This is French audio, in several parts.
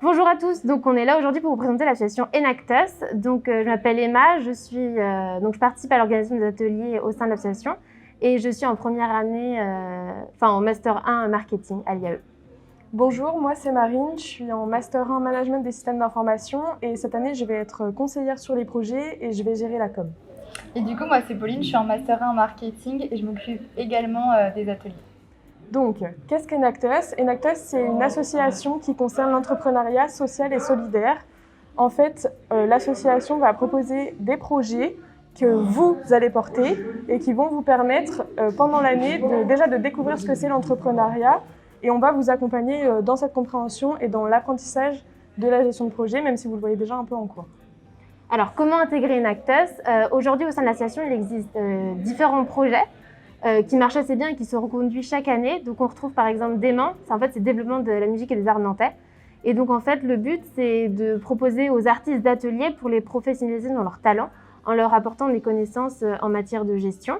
Bonjour à tous, donc on est là aujourd'hui pour vous présenter l'association Enactus. Je m'appelle Emma, je participe à l'organisation des ateliers au sein de l'association et je suis en première année, en Master 1 Marketing à l'IAE. Bonjour, moi c'est Marine, je suis en Master 1 Management des systèmes d'information et cette année je vais être conseillère sur les projets et je vais gérer la com. Et du coup, moi c'est Pauline, je suis en Master 1 Marketing et je m'occupe également des ateliers. Donc, qu'est-ce qu'Enactus? Enactus, c'est une association qui concerne l'entrepreneuriat social et solidaire. En fait, l'association va proposer des projets que vous allez porter et qui vont vous permettre pendant l'année de découvrir ce que c'est l'entrepreneuriat. Et on va vous accompagner dans cette compréhension et dans l'apprentissage de la gestion de projet, même si vous le voyez déjà un peu en cours. Alors, comment intégrer Enactus? Aujourd'hui, au sein de l'association, il existe différents projets qui marchent assez bien et qui sont reconduits chaque année. Donc, on retrouve par exemple Dément, c'est le développement de la musique et des arts nantais. Et donc, en fait, le but, c'est de proposer aux artistes d'ateliers pour les professionnaliser dans leur talent en leur apportant des connaissances en matière de gestion.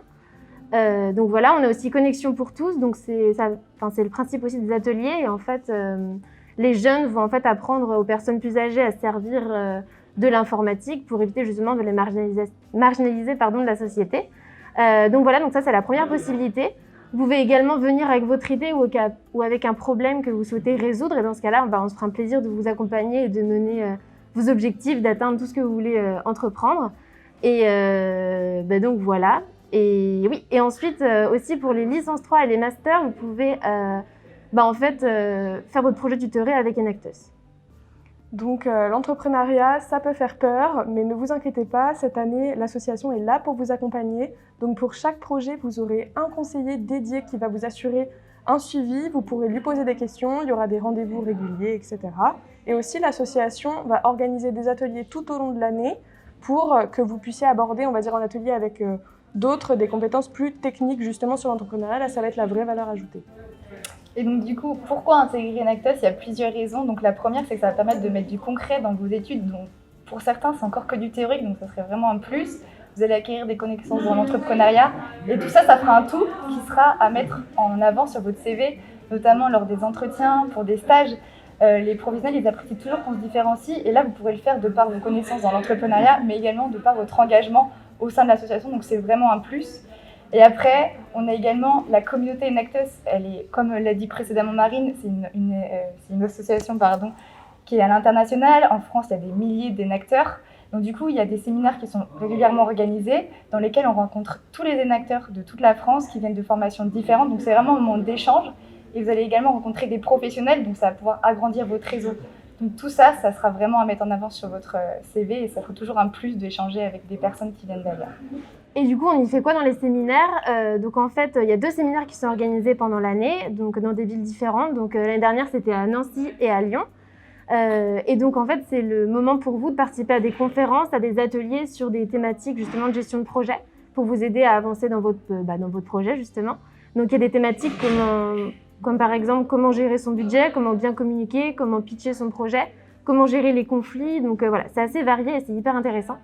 Donc voilà, on a aussi Connexion pour tous, donc c'est le principe aussi des ateliers. Et en fait, les jeunes vont en fait apprendre aux personnes plus âgées à se servir de l'informatique pour éviter justement de les marginaliser de la société. Donc ça c'est la première possibilité. Vous pouvez également venir avec votre idée ou avec un problème que vous souhaitez résoudre. Et dans ce cas-là, on se fera un plaisir de vous accompagner et de mener vos objectifs, d'atteindre tout ce que vous voulez entreprendre. Et donc voilà. Et oui, et ensuite aussi pour les licences 3 et les masters, vous pouvez faire votre projet tutoré avec Enactus. Donc l'entrepreneuriat, ça peut faire peur, mais ne vous inquiétez pas, cette année, l'association est là pour vous accompagner. Donc pour chaque projet, vous aurez un conseiller dédié qui va vous assurer un suivi, vous pourrez lui poser des questions, il y aura des rendez-vous réguliers, etc. Et aussi l'association va organiser des ateliers tout au long de l'année pour que vous puissiez aborder, on va dire en atelier avec d'autres, des compétences plus techniques justement sur l'entrepreneuriat. Là, ça va être la vraie valeur ajoutée. Et donc du coup, pourquoi intégrer Enactus? Il y a plusieurs raisons. Donc la première, c'est que ça va permettre de mettre du concret dans vos études. Donc pour certains, c'est encore que du théorique, donc ça serait vraiment un plus. Vous allez acquérir des connaissances dans l'entrepreneuriat. Et tout ça, ça fera un tout qui sera à mettre en avant sur votre CV, notamment lors des entretiens, pour des stages. Les professionnels, ils apprécient toujours qu'on se différencie. Et là, vous pourrez le faire de par vos connaissances dans l'entrepreneuriat, mais également de par votre engagement au sein de l'association. Donc c'est vraiment un plus. Et après, on a également la communauté Enactus. Elle est, comme l'a dit précédemment Marine, c'est une association qui est à l'international. En France, il y a des milliers d'énacteurs. Donc du coup, il y a des séminaires qui sont régulièrement organisés dans lesquels on rencontre tous les énacteurs de toute la France qui viennent de formations différentes. Donc c'est vraiment un moment d'échange. Et vous allez également rencontrer des professionnels, donc ça va pouvoir agrandir votre réseau. Donc tout ça, ça sera vraiment à mettre en avant sur votre CV et ça faut toujours un plus d'échanger avec des personnes qui viennent d'ailleurs. Et du coup, on y fait quoi dans les séminaires? Donc en fait, il y a 2 séminaires qui sont organisés pendant l'année, donc dans des villes différentes. Donc l'année dernière, c'était à Nancy et à Lyon. Et donc en fait, c'est le moment pour vous de participer à des conférences, à des ateliers sur des thématiques justement de gestion de projet pour vous aider à avancer dans votre projet justement. Donc il y a des thématiques comme par exemple comment gérer son budget, comment bien communiquer, comment pitcher son projet, comment gérer les conflits. Donc voilà, c'est assez varié et c'est hyper intéressant.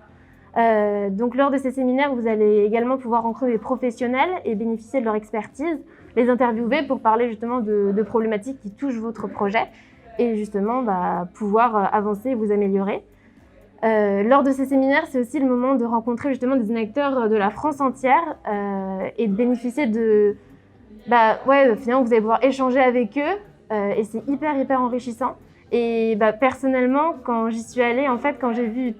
Donc lors de ces séminaires, vous allez également pouvoir rencontrer des professionnels et bénéficier de leur expertise, les interviewer pour parler justement de problématiques qui touchent votre projet et justement pouvoir avancer et vous améliorer. Lors de ces séminaires, c'est aussi le moment de rencontrer justement des acteurs de la France entière et de bénéficier finalement vous allez pouvoir échanger avec eux et c'est hyper enrichissant. Et personnellement, quand j'y suis allée, en fait, quand j'ai vu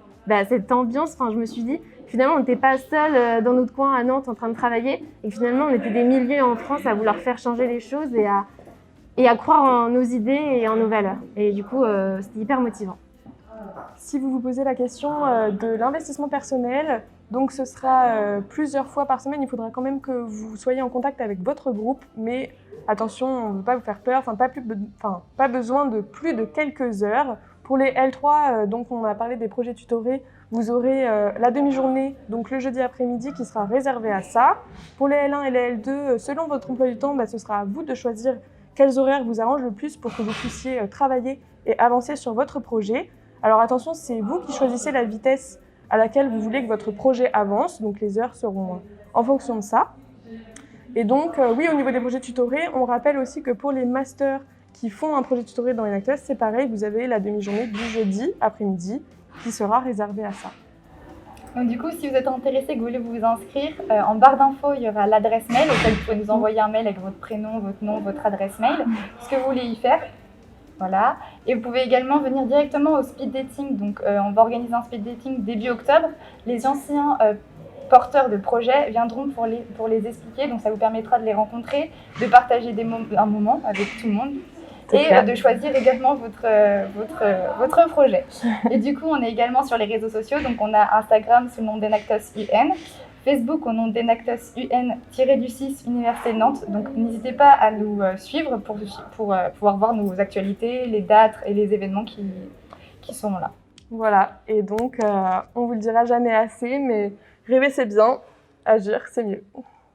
cette ambiance, je me suis dit, finalement, on n'était pas seul dans notre coin à Nantes en train de travailler et finalement, on était des milliers en France à vouloir faire changer les choses et à croire en nos idées et en nos valeurs. Et du coup, c'était hyper motivant. Si vous vous posez la question de l'investissement personnel, donc ce sera plusieurs fois par semaine, il faudra quand même que vous soyez en contact avec votre groupe, mais attention, on ne veut pas vous faire peur, pas besoin de plus de quelques heures. Pour les L3, donc on a parlé des projets tutorés, vous aurez la demi-journée, donc le jeudi après-midi, qui sera réservée à ça. Pour les L1 et les L2, selon votre emploi du temps, ce sera à vous de choisir quels horaires vous arrangent le plus pour que vous puissiez travailler et avancer sur votre projet. Alors attention, c'est vous qui choisissez la vitesse à laquelle vous voulez que votre projet avance, donc les heures seront en fonction de ça. Et donc, oui, au niveau des projets tutorés, on rappelle aussi que pour les masters qui font un projet tutoriel dans Enactus, c'est pareil, vous avez la demi-journée du jeudi après-midi qui sera réservée à ça. Donc du coup, si vous êtes intéressé, que vous voulez vous inscrire, en barre d'infos, il y aura l'adresse mail, auquel vous pouvez nous envoyer un mail avec votre prénom, votre nom, votre adresse mail, ce que vous voulez y faire. Voilà. Et vous pouvez également venir directement au speed dating. Donc on va organiser un speed dating début octobre. Les anciens porteurs de projets viendront pour les expliquer. Donc ça vous permettra de les rencontrer, de partager un moment avec tout le monde. Et de choisir également votre projet. Et du coup, on est également sur les réseaux sociaux. Donc, on a Instagram sous le nom d'Enactus UN, Facebook au nom d'Enactus UN-6 Université de Nantes. Donc, n'hésitez pas à nous suivre pour pouvoir voir nos actualités, les dates et les événements qui sont là. Voilà, et donc, on vous le dira jamais assez, mais rêver c'est bien, agir c'est mieux.